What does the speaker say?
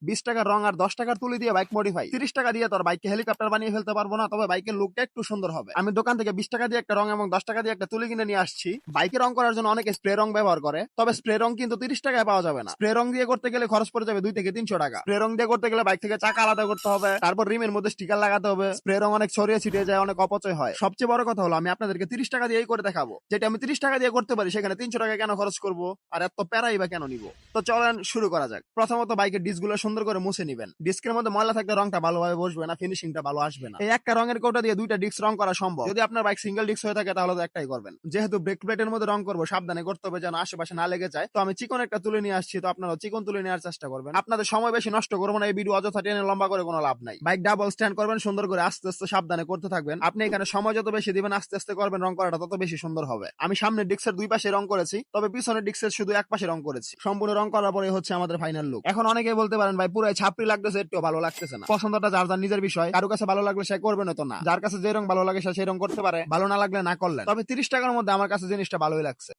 20 টাকার রং আর 10 টাকার তুলি দিয়ে বাইক মডিফাই। 30 টাকা দিয়ে তোর বাইককে হেলিকপ্টার বানিয়ে ফেলতে পারবো না, তবে বাইকের লুকটা একটু সুন্দর হবে। আমি দোকান থেকে 20 টাকা দিয়ে একটা রং এবং 10 টাকা দিয়ে একটা তুলি কিনে নিয়ে আসছি। বাইকে রং করার জন্য অনেকে স্প্রে রং ব্যবহার করে, তবে স্প্রে রং কিন্তু 30 টাকায় পাওয়া যাবে না। স্প্রে রং দিয়ে করতে গেলে খরচ পড়ে যাবে 2 থেকে 300 টাকা। স্প্রে রং দিয়ে করতে গেলে বাইক থেকে চাকা আলাদা করতে হবে, তারপর রিমের মধ্যে স্টিকার লাগাতে হবে। স্প্রে রং অনেক ছড়িয়ে ছিটিয়ে যায়, অনেক অপচয় হয়। সবচেয়ে বড় কথা হলো আমি আপনাদেরকে 30 টাকা দিয়েই করে দেখাবো। যেটা আমি 30 টাকা দিয়ে করতে পারি সেখানে 300 টাকা কেন খরচ করবো, আর এত প্যারাই বা কেন নিব। তো চলেন শুরু করা যাক। প্রথমত বাইকের ডিস্ক গুলো সুন্দর করে মুছে নিবেন। ডিস্কের মধ্যে ময়লা থাকলে রংটা ভালোভাবে বসবে না, ফিনিশিংটা ভালো আসবে না। এই একটা রঙের কৌটা দিয়ে 2টা ডিস্ক রং করা সম্ভব। যদি আপনার বাইক সিঙ্গেল ডিস্ক হয়ে থাকে তাহলে তো একটাই করবেন। যেহেতু ব্রেক প্লেটের মধ্যে রং করবো, সাবধানে করতে হবে যেন আশেপাশে না লেগে যায়। তো আমি চিকন একটা তুলে নিয়ে আসছি, তো আপনারা চিকন তুলে নেওয়ার চেষ্টা করবেন। আপনাদের সময় বেশি নষ্ট করবো না, এই ভিডিও অযথা টেনে লম্বা করে কোনো লাভ নাই। বাইক ডাবল স্ট্যান্ড করবেন, সুন্দর করে আস্তে আস্তে সাবধানে করতে থাকবেন। আপনি এখানে সময় যত বেশি দিবেন, আস্তে আস্তে করবেন, রং করাটা তত বেশি সুন্দর হবে। আমি সামনের ডিস্কের 2 পাশে রং করেছি, তবে পিছনের ডিস্কের শুধু এক পাশে রং করেছি। সম্পূর্ণ রং করার পরে হচ্ছে আমাদের ফাইনাল লুক। এখন অনেকেই বলতে পারেন ভাই পুরাই ছাপড়ি লাগতেছে, একটু ভালো লাগতেছে না। পছন্দটা যার যার নিজের বিষয়, কারো কাছে ভালো লাগলে সে করবে, তো না। যার কাছে যে রং ভালো লাগে সে সেই রং করতে পারে, ভালো না লাগলে না করলেন। তবে 30 টাকার মধ্যে আমার কাছে জিনিসটা ভালোই লাগছে।